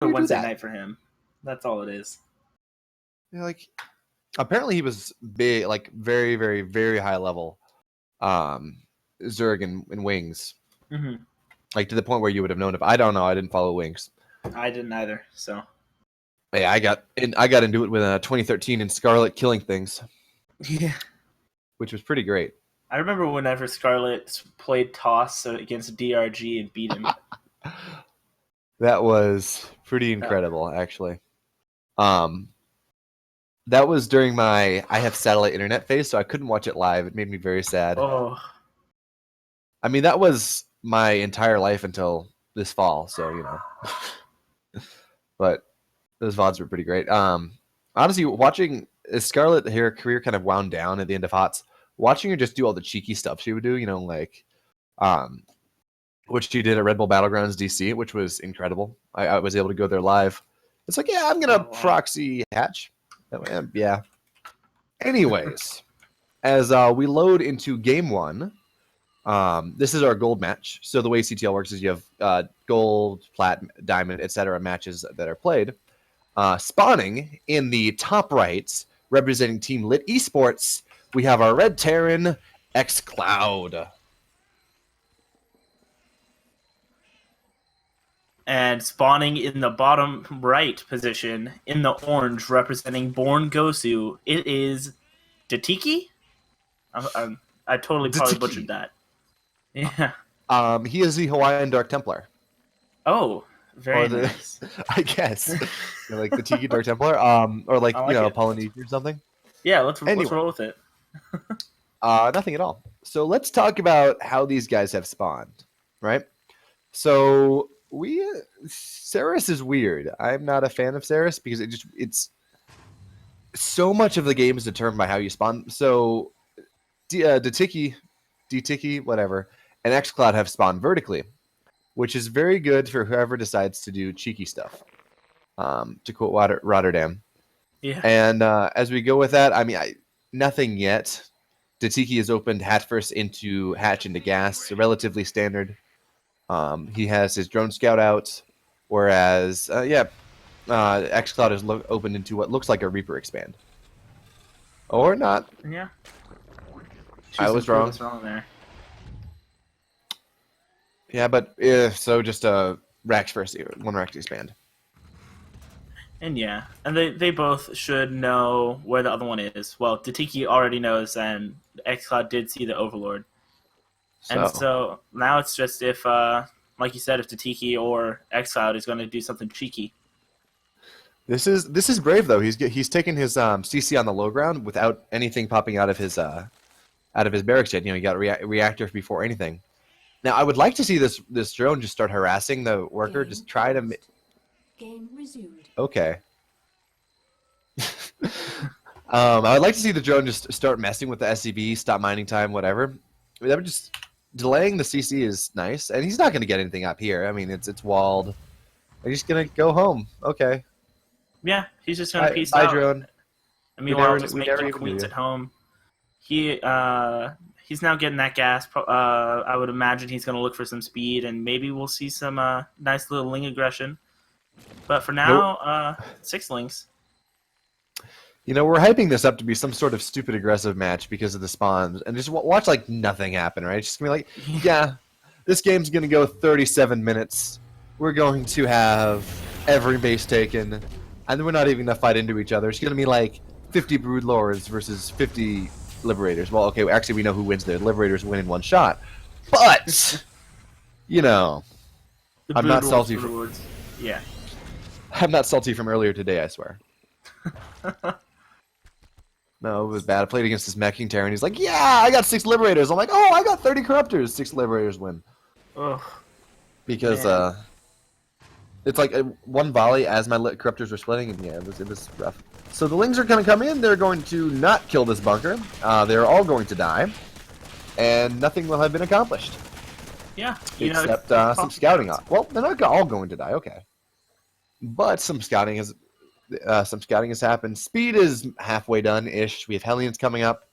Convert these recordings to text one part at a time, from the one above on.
you do Wednesday that? night for him. That's all it is. You know, like, apparently he was big, like very, very, very high level. Zerg in Wings, Mm-hmm. like to the point where you would have known if I don't know. I didn't follow Wings. I didn't either. So Yeah, I got into it with 2013 in Scarlet killing things, yeah, which was pretty great. I remember whenever Scarlet played Toss against DRG and beat him. That was pretty incredible, actually. That was during I have satellite internet phase, so I couldn't watch it live. It made me very sad. Oh, I mean, that was my entire life until this fall, so you know. But those VODs were pretty great. Honestly, watching Scarlet, her career kind of wound down at the end of HOTS. Watching her just do all the cheeky stuff she would do, you know, like, which she did at Red Bull Battlegrounds DC, which was incredible. I was able to go there live. It's like, yeah, I'm gonna proxy hatch. Yeah. Anyways, as we load into game one, this is our gold match. So the way CTL works is you have gold, plat, diamond, etc. matches that are played. Spawning in the top right, representing Team LiT eSports, we have our red Terran, excloud. and spawning in the bottom right position in the orange, representing Born Gosu, it is DTiki. I totally probably DTiki. butchered that. Yeah. He is the Hawaiian Dark Templar. Oh, very nice. I guess. You know, like the Tiki Dark Templar, or like, you know, Polynesia or something. Yeah, let's roll with it. Nothing at all. So let's talk about how these guys have spawned, right? So Ceres is weird. I'm not a fan of Ceres because it's so much of the game is determined by how you spawn. So DTiki, whatever, and xCloud have spawned vertically, which is very good for whoever decides to do cheeky stuff. To quote Rotterdam. Yeah. And as we go with that, I mean, nothing yet. DTiki has opened hatch into gas, so relatively standard. He has his drone scout out, whereas xCloud is opened into what looks like a Reaper expand, or not. Yeah, I was wrong. There. Yeah, but so just a Rax first, one Rax expand. And yeah, and they both should know where the other one is. Well, DTiki already knows, and xCloud did see the Overlord. And so now it's just if, like you said, if DTiki or xCloud is going to do something cheeky. This is brave though. He's taken his CC on the low ground without anything popping out of his barracks yet. You know, he got reactor before anything. Now I would like to see this drone just start harassing the worker. Just try to. Game resumed. Okay. I would like to see the drone just start messing with the SCV, stop mining time, whatever. That would just delaying the CC is nice, and he's not going to get anything up here. I mean, it's walled. He's just going to go home. Okay. Yeah, he's just going to peace out. Drone. I mean, we'll just make some queens at home. He's now getting that gas. I would imagine he's going to look for some speed, and maybe we'll see some nice little Ling aggression. But for now, 6 Lings. You know, we're hyping this up to be some sort of stupid aggressive match because of the spawns, and just watch like nothing happen, right? It's just gonna be like, yeah, this game's gonna go 37 minutes. We're going to have every base taken, and we're not even gonna fight into each other. It's gonna be like 50 Brood Lords versus 50 Liberators. Well, okay, actually we know who wins there. Liberators win in one shot, but you know, I'm not salty. Yeah, I'm not salty from earlier today. I swear. No, it was bad. I played against this meching Terran. He's like, yeah, I got 6 Liberators. I'm like, oh, I got 30 Corruptors. 6 Liberators win. Ugh. Because it's like one volley as my Corruptors were splitting, and yeah, it was rough. So the Lings are going to come in. They're going to not kill this bunker. They're all going to die, and nothing will have been accomplished. Yeah, except some scouting. Well, they're not all going to die. Okay, but some scouting has. Some scouting has happened. Speed is halfway done-ish. We have Hellions coming up.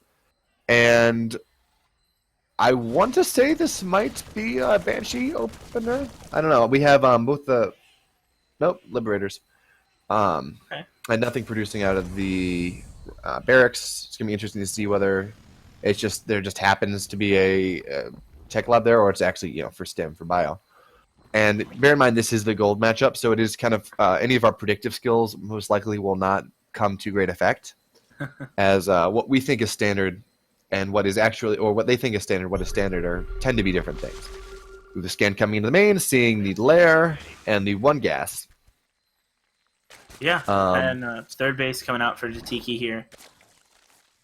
And I want to say this might be a Banshee opener. I don't know. We have both the Nope, Liberators. Okay. And nothing producing out of the barracks. It's gonna be interesting to see whether it's just there just happens to be a tech lab there, or it's actually for STEM for bio. And bear in mind, this is the gold matchup, so it is kind of any of our predictive skills most likely will not come to great effect, as what we think is standard and what is actually, or what they think is standard, what is standard, tend to be different things. With the scan coming into the main, seeing the lair and the one gas. Yeah, and third base coming out for DTiki here.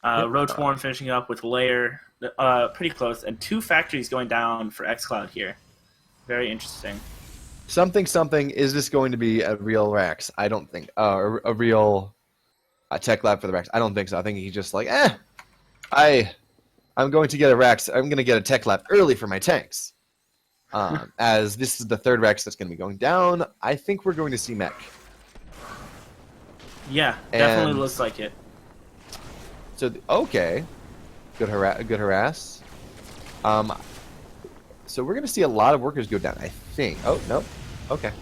Roach Warren finishing up with lair, pretty close, and 2 factories going down for excloud here. Very interesting. Something. Is this going to be a real Rax? I don't think. A real tech lab for the Rax? I don't think so. I think he's just like, I'm going to get a Rax. I'm going to get a tech lab early for my tanks. As this is the 3rd Rax that's going to be going down, I think we're going to see mech. Yeah, definitely looks like it. So okay, good harass. So we're going to see a lot of workers go down, I think. Oh, no. Okay.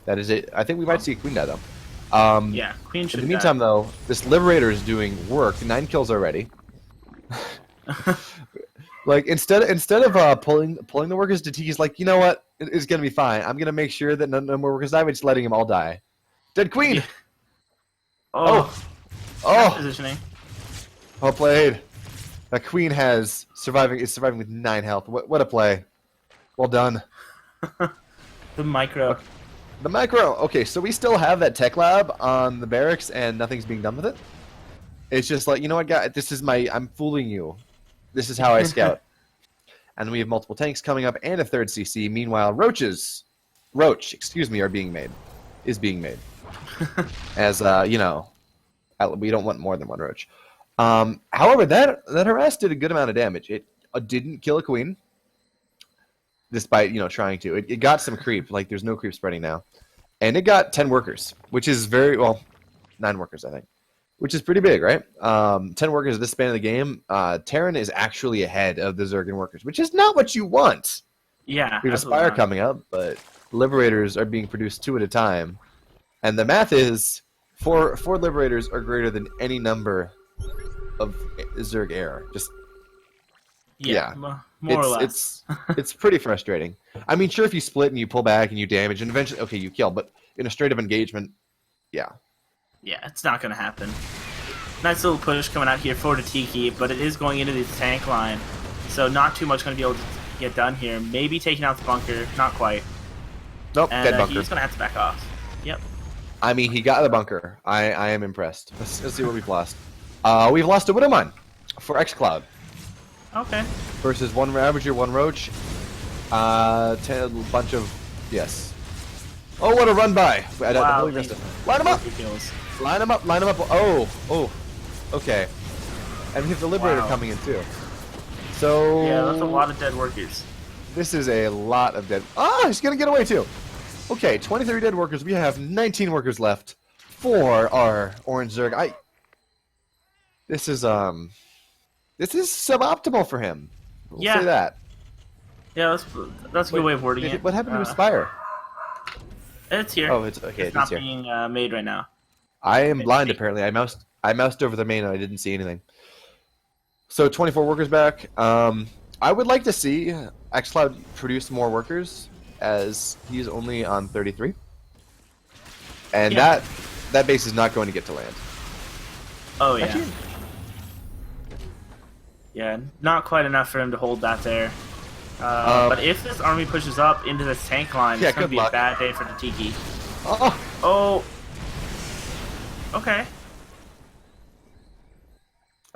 That is it. I think we might see a queen die, though. Yeah, queen should In the meantime, though, this Liberator is doing work. 9 kills already. Like, instead of pulling the workers, Datiki's like, you know what? It's going to be fine. I'm going to make sure that no more workers die by just letting them all die. Dead queen! Yeah. Oh! Positioning. Well played. That queen is surviving with 9 health. What a play. Well done. The micro. Okay. The micro. Okay, so we still have that tech lab on the barracks and nothing's being done with it. It's just like, you know what, guys, I'm fooling you. This is how I scout. And we have multiple tanks coming up and a 3rd CC. Meanwhile, Roach, are being made. As, we don't want more than 1 Roach. However, that harass did a good amount of damage. It didn't kill a queen, despite trying to. It got some creep. Like, there's no creep spreading now, and it got 10 workers, which is 9 workers, I think, which is pretty big, right? 10 workers at this span of the game. Terran is actually ahead of the Zergan workers, which is not what you want. Yeah, We have Aspire coming up, but Liberators are being produced 2 at a time, and the math is 4 Liberators are greater than any number of Zerg air. Just more or less. It's pretty frustrating. I mean, sure, if you split and you pull back and you damage and eventually, okay, you kill, but in a straight up engagement, yeah, it's not gonna happen. Nice little push coming out here for DTiki, but it is going into the tank line, so not too much gonna be able to get done here. Maybe taking out the bunker, not quite. Nope, and, dead bunker. He's gonna have to back off. Yep. I mean, he got the bunker. I am impressed. Let's see what we've lost. We've lost a Widowmine for excloud. Okay. Versus 1 Ravager, 1 Roach. 10 bunch of yes. Oh, what a run by! I totally missed it. Line him up! Line him up! Line him up! Oh, okay. And we have the Liberator coming in too. So yeah, that's a lot of dead workers. This is a lot of dead. He's gonna get away too. Okay, 23 dead workers. We have 19 workers left for our Orange Zerg. This is suboptimal for him. We'll say that. Yeah, that's a good way of wording it. What happened to Aspire? It's here. Oh, it's okay. It's not being made right now. I am blind apparently. I moused over the main and I didn't see anything. So 24 workers back. I would like to see xCloud produce more workers, as he's only on 33, and that base is not going to get to land. Oh yeah. Actually, yeah, not quite enough for him to hold that there. But if this army pushes up into this tank line, it's going to be a bad day for DTiki. Oh. Okay.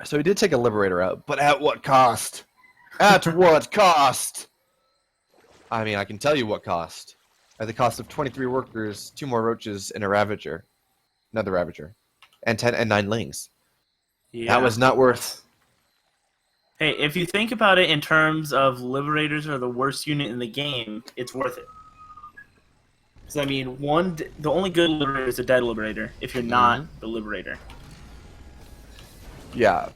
So he did take a Liberator out, but at what cost? At what cost? I mean, I can tell you what cost. At the cost of 23 workers, 2 more Roaches, and a Ravager. Another Ravager. And 9 Lings. Yeah. That was not worth... Hey, if you think about it in terms of Liberators are the worst unit in the game, it's worth it. Because, I mean, the only good Liberator is a dead Liberator, if you're not the Liberator. Yeah.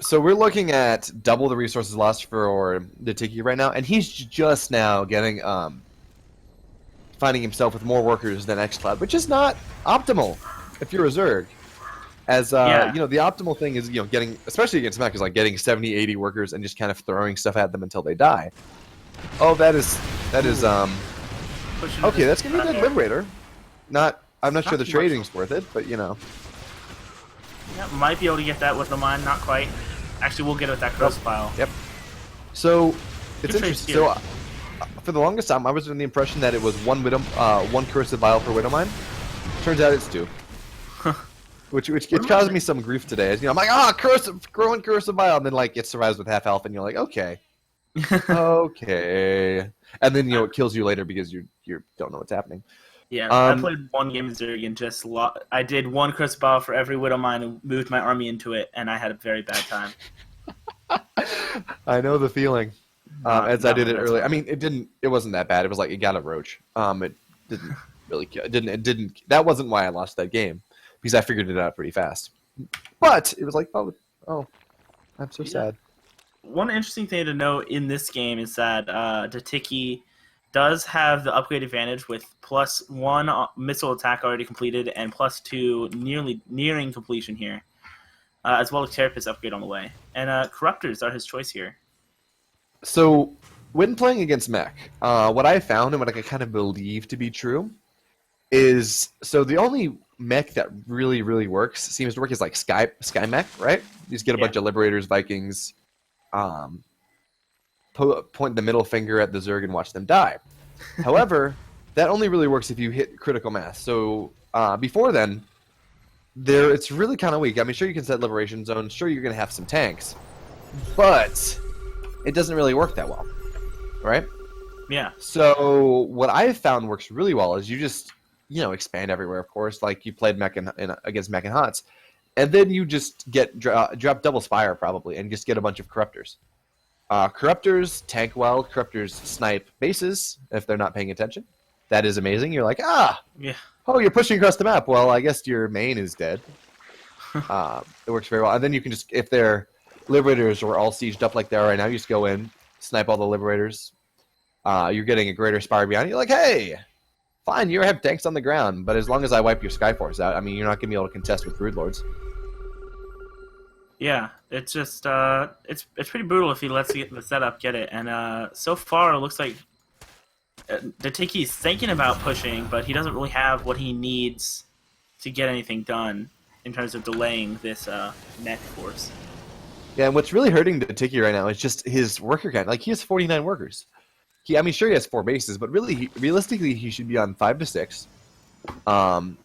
So we're looking at double the resources lost for DTiki right now, and he's just now getting finding himself with more workers than excloud, which is not optimal if you're a Zerg. As Yeah. you know, the optimal thing is getting, especially against mech, is like getting 70, 80 workers and just kind of throwing stuff at them until they die. Oh, that is Pushing okay. this That's gonna be a good Liberator. I'm not sure the not too much. trading's worth it, but you know. Yeah, might be able to get that with the mine, not quite. Actually, we'll get it with that cross pile. Yep. So it's Good trade interesting. here. So for the longest time, I was under the impression that it was one corrosive vial per Widow Mine. Turns out it's 2. Which it caused me some grief today. As, I'm like, growing corrosive vial, and then like it survives with half health, and you're like, okay, okay, and then it kills you later because you don't know what's happening. Yeah, I played one game in Zerg and just I did one cross pile for every Widow Mine and moved my army into it, and I had a very bad time. I know the feeling. As I did it earlier. I time. mean, it wasn't that bad. It was like it got a roach. It didn't really kill. It didn't. That wasn't why I lost that game, because I figured it out pretty fast. But it was like, oh, I'm so sad. One interesting thing to note in this game is that DTiki does have the upgrade advantage with +1 missile attack already completed and +2 nearing completion here, as well as Carapace upgrade on the way. And Corruptors are his choice here. So when playing against mech, what I found and what I kind of believe to be true is, so the only mech that really, really seems to work is like Sky Mech, right? You just get a bunch of Liberators, Vikings, point the middle finger at the Zerg and watch them die. However, that only really works if you hit critical mass. So before then, it's really kind of weak. I mean, sure, you can set Liberation Zones. Sure, you're going to have some tanks. But it doesn't really work that well, right? Yeah. So what I've found works really well is you just, expand everywhere, of course, like you played mech against mech and hots. And then you just drop double Spire, probably, and just get a bunch of Corruptors. Corruptors tank well. Corruptors snipe bases if they're not paying attention. That is amazing. You're like, yeah. Oh, you're pushing across the map. Well, I guess your main is dead. It works very well. And then you can just, if they're Liberators are all sieged up like they are right now, you just go in, snipe all the Liberators. You're getting a greater Spire behind you. You're like, hey, fine, you have tanks on the ground, but as long as I wipe your Skyforce out, I mean, you're not going to be able to contest with Brood Lords. Yeah, it's just it's pretty brutal if he lets the setup get it. And so far, it looks like DTiki's thinking about pushing, but he doesn't really have what he needs to get anything done in terms of delaying this mech force. Yeah, and what's really hurting DTiki right now is just his worker count. Like, he has 49 workers. Sure he has 4 bases, but really, realistically, he should be on 5 to 6. And,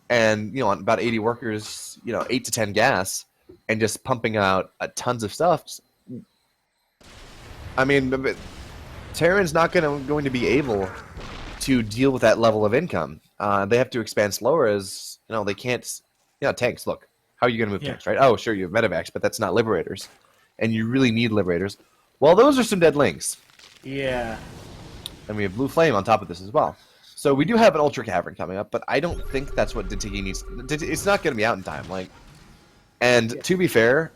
on about 80 workers, 8 to 10 gas, and just pumping out tons of stuff. I mean, Terran's not going to be able to deal with that level of income. They have to expand slower as, they can't, tanks, look. How are you going to move tanks, right? Oh, sure, you have medevacs, but that's not Liberators. And you really need Liberators. Well, those are some dead lings. Yeah. And we have Blue Flame on top of this as well. So we do have an Ultra Cavern coming up, but I don't think that's what DTiki needs. It's not going to be out in time. And to be fair,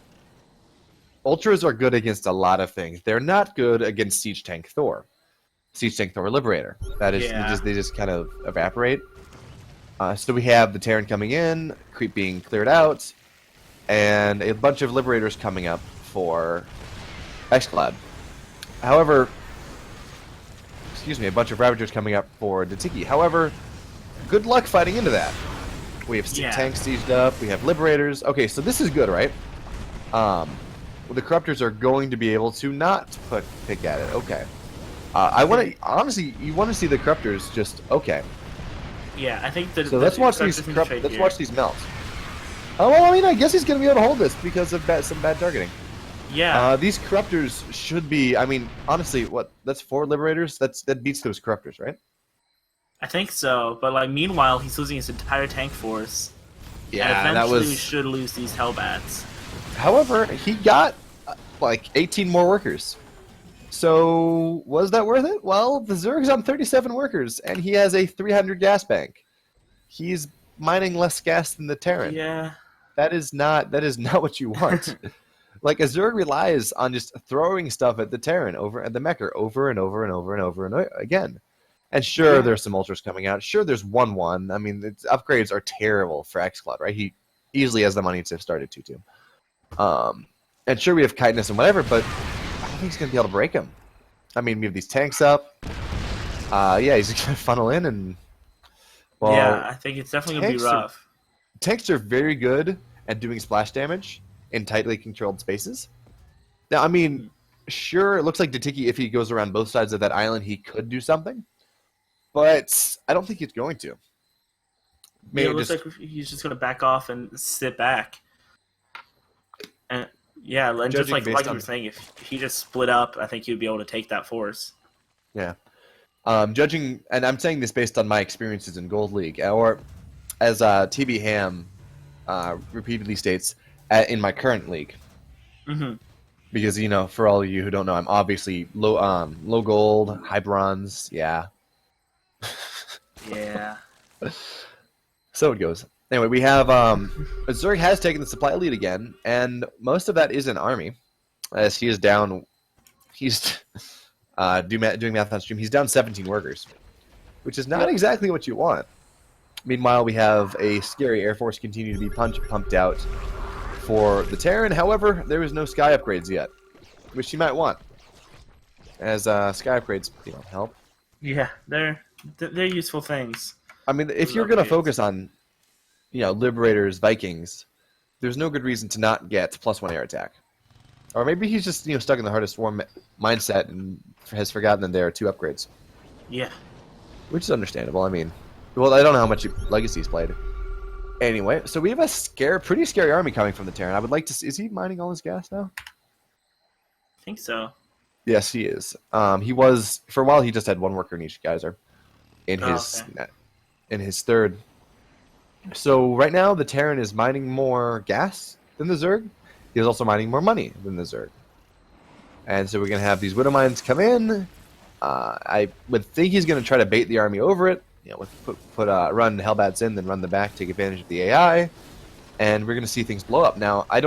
Ultras are good against a lot of things. They're not good against Siege Tank Thor. Siege Tank Thor Liberator. That is, they just kind of evaporate. So we have the Terran coming in, creep being cleared out, and a bunch of Liberators coming up for excloud. However, a bunch of Ravagers coming up for DTiki. However, good luck fighting into that. We have tanks sieged up. We have Liberators. Okay, so this is good, right? Well, the Corruptors are going to be able to not pick at it. Okay. I want to honestly. You want to see the Corruptors just okay. Yeah, I think that. So let's watch these. Watch these melts. Oh well, I mean, I guess he's going to be able to hold this because of some bad targeting. Yeah. These Corruptors should be. I mean, honestly, that's 4 Liberators. That beats those Corruptors, right? I think so, but meanwhile, he's losing his entire tank force. Yeah, and eventually we should lose these Hellbats. However, he got 18 more workers. So was that worth it? Well, the Zerg's on 37 workers, and he has a 300 gas bank. He's mining less gas than the Terran. Yeah. That is not what you want. A Zerg relies on just throwing stuff at the Terran at the Mecha over and over and over and over and again. And sure, there's some ultras coming out. Sure, there's 1-1. I mean, upgrades are terrible for excloud, right? He easily has the money to start at 2-2. And sure, we have chitinous and whatever, but I don't think he's going to be able to break him. I mean, we have these tanks up. Yeah, he's going to funnel in and... Well, yeah, I think it's definitely going to be rough. Tanks are very good at doing splash damage in tightly controlled spaces. Now, I mean, sure, it looks like DTiki, if he goes around both sides of that island, he could do something. But I don't think he's going to. Maybe it looks like he's just going to back off and sit back. And yeah, and just like you were saying, if he just split up, I think he would be able to take that force. Yeah. Judging, and I'm saying this based on my experiences in Gold League, or as TB Ham repeatedly states, in my current league. Mm-hmm. Because, you know, for all of you who don't know, I'm obviously low gold, high bronze, yeah. Yeah. So it goes. Anyway, we have Zerg has taken the supply lead again, and most of that is an army, as he is down. He's doing math on stream. He's down 17 workers, which is not exactly what you want. Meanwhile, we have a scary Air Force continue to be pumped out for the Terran. However, there is no sky upgrades yet, which you might want, as sky upgrades help. Yeah, they're useful things. I mean, if you're going to focus on, Liberators, Vikings, there's no good reason to not get +1 air attack. Or maybe he's just, stuck in the hardest war mindset and has forgotten that there are 2 upgrades. Yeah. Which is understandable. I mean, well, I don't know how much Legacy's played. Anyway, so we have a pretty scary army coming from the Terran. I would like to see... Is he mining all his gas now? I think so. Yes, he is. He was... For a while, he just had 1 worker in each geyser. In his third. So right now, the Terran is mining more gas than the Zerg. He is also mining more money than the Zerg. And so we're going to have these Widow Mines come in. I would think he's going to try to bait the army over it. Run Hellbats in, then run the back, take advantage of the AI. And we're going to see things blow up. Now, I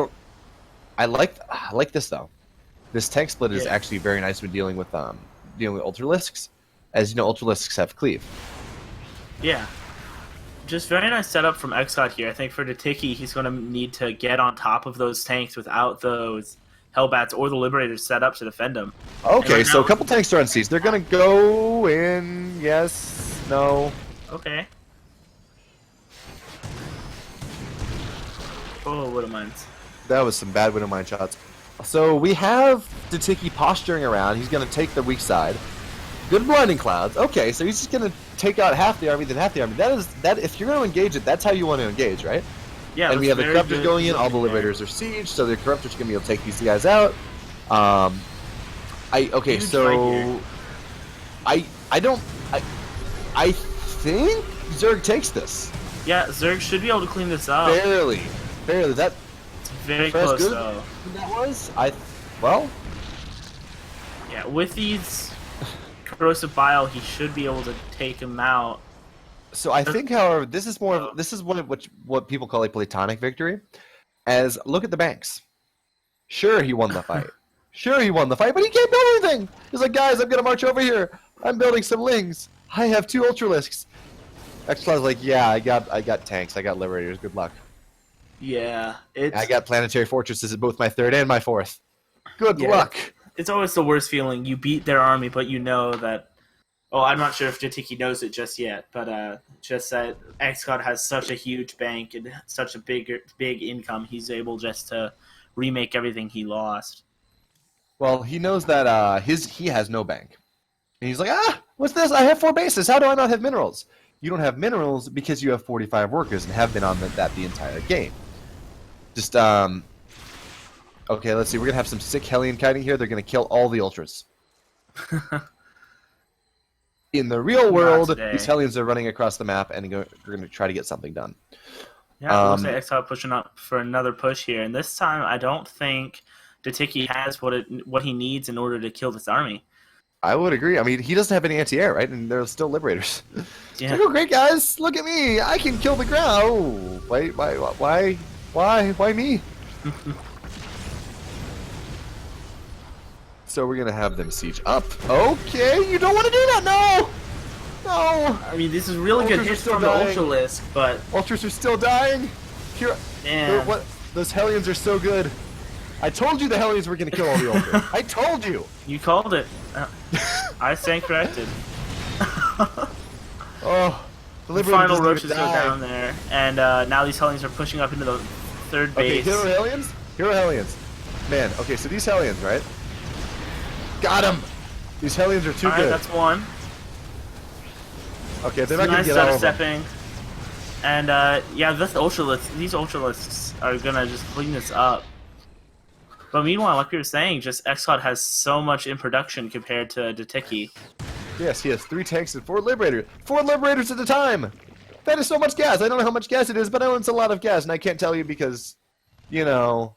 like this, though. This tank split is actually very nice when dealing with Ultralisks. As you know, Ultralisks have cleave. Yeah. Just very nice setup from excloud here. I think for DTiki, he's going to need to get on top of those tanks without those Hellbats or the Liberators set up to defend him. Okay, right so a couple tanks are on siege. They're going to go in. Yes. No. Okay. Oh, Widow Mines. That was some bad Widow Mine shots. So we have DTiki posturing around. He's going to take the weak side. Good blinding clouds. Okay, so he's just going to take out half the army, then half the army. That if you're going to engage it, that's how you want to engage, right? Yeah. And we have the Corruptors going in. All the Liberators are siege, so the Corruptors are going to be able to take these guys out. I think Zerg takes this. Yeah, Zerg should be able to clean this up. Barely. That. It's very close, good though. That was. Yeah, with these corrosive bile, he should be able to take him out. So I think, however, this is one of what people call a platonic victory. As look at the banks. Sure, he won the fight. But he can't build anything. He's like, guys, I'm gonna march over here. I'm building some lings. I have 2 Ultralisks. excloud's like, yeah, I got tanks. I got Liberators. Good luck. Yeah, I got planetary fortresses at both my 3rd and my 4th. Good luck. It's always the worst feeling. You beat their army, but you know that. Oh, I'm not sure if DTiki knows it just yet, but just that excloud has such a huge bank and such a big income, he's able just to remake everything he lost. Well, he knows that he has no bank, and he's like, what's this? I have 4 bases. How do I not have minerals? You don't have minerals because you have 45 workers and have been on that the entire game. Just okay, let's see. We're gonna have some sick Hellion kiting here. They're gonna kill all the Ultras. In the real world, these Hellions are running across the map, and we're going to try to get something done. Yeah, looks like excloud pushing up for another push here, and this time I don't think DTiki has what he needs in order to kill this army. I would agree. I mean, he doesn't have any anti-air, right? And they're still Liberators. Yeah. Like, oh, great guys! Look at me! I can kill the ground. Oh, wait, why me? So we're gonna have them siege up. Okay, you don't want to do that, no! No! I mean, this is really good Ultras are hits still from dying. the Ultralisk, but Ultras are still dying. Here, man, what? Those Hellions are so good. I told you the Hellions were gonna kill all the Ultras. I told you. you called it. I stand corrected. Oh, the The Liberator final doesn't roaches even go die. down there, and now these Hellions are pushing up into the third Okay, base. Hero Hellions? Hero Hellions. Man, okay, so these Hellions, right? Got him! These Hellions are too Alright, good. that's one. Okay, they're not gonna Nice get all stutter of them. stepping. And yeah, these Ultralisks are gonna just clean this up. But meanwhile, like we were saying, just excloud has so much in production compared to DTiki. Yes, he has 3 tanks and 4 Liberators. 4 Liberators at a time! That is so much gas. I don't know how much gas it is, but I know it's a lot of gas, and I can't tell you because, you know,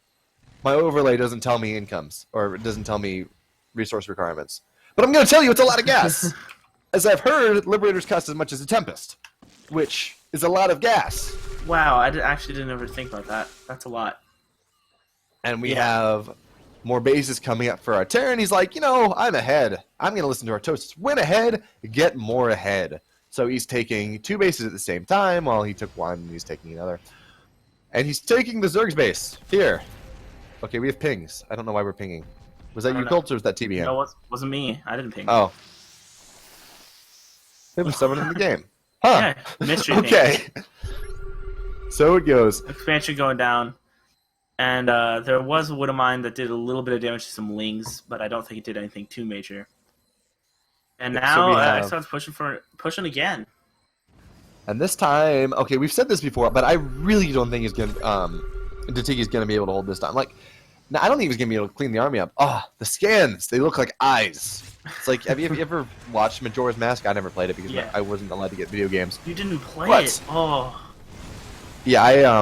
my overlay doesn't tell me incomes, or it doesn't tell me resource requirements. But I'm going to tell you it's a lot of gas. As I've heard, Liberators cost as much as a Tempest, which is a lot of gas. Wow, I actually didn't ever think about that. That's a lot. And we Yeah. have more bases coming up for our Terran. He's like, you know, I'm ahead. I'm going to listen to our toasts. Win ahead, get more ahead. So he's taking 2 bases at the same time. Well, he took 1, and he's taking another. And he's taking the Zerg's base. Here. Okay, we have pings. I don't know why we're pinging. Was that I you, don't Colt, or was that TBM? No, it wasn't me. I didn't ping. Oh. It was someone in the game. Huh. Yeah, mystery ping. Okay. So it goes. Expansion going down. And there was a Wood of Mine that did a little bit of damage to some Lings, but I don't think it did anything too major. And So now we have- excloud's pushing again. And this time, okay, we've said this before, but I really don't think he's gonna DTiki's gonna be able to hold this time. Like, no, I don't think he's gonna be able to clean the army up. Oh, the scans, they look like eyes. It's like, have you ever watched Majora's Mask? I never played it because Yeah. I wasn't allowed to get video games. You didn't play What? it. Oh, Yeah,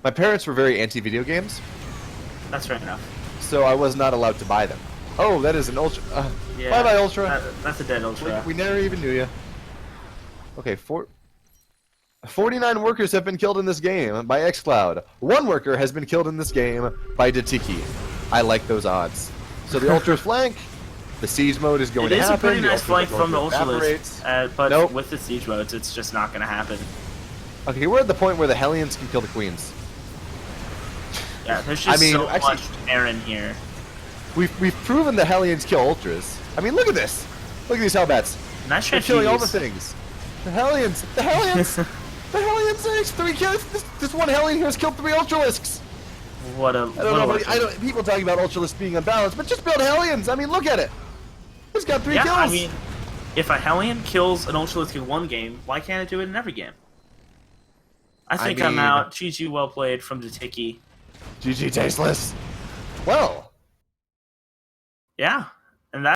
my parents were very anti-video games, that's fair enough. so I was not allowed to buy them. Oh, that is an Ultra. Yeah, Bye-bye, Ultra. That's a dead Ultra. We never even knew you. Okay, 49 workers have been killed in this game by excloud. 1 worker has been killed in this game by DTiki. I like those odds. So the Ultras flank. The siege mode is going It to is happen. a pretty The nice Ultras flank are from the going to evaporate. Ultralisk, but Nope. with the siege modes, it's just not going to happen. Okay, we're at the point where the Hellions can kill the queens. Yeah, there's just so actually, much Terran here. we've proven the Hellions kill Ultras. I mean, look at this. Look at these Hellbats. Nice They're killing all the transfuse. things. The Hellions. The Hellions. The Hellions. There's 3 kills. This one Hellion here has killed 3 Ultralisks. What a I don't know. People talking about Ultralisk being unbalanced, but just build Hellions. I mean, look at it. He's got 3 Yeah, kills. I mean, if a Hellion kills an Ultralisk in one game, why can't it do it in every game? I think I'm mean- out. GG, well played from DTiki. GG tasteless. Well. Yeah, and that.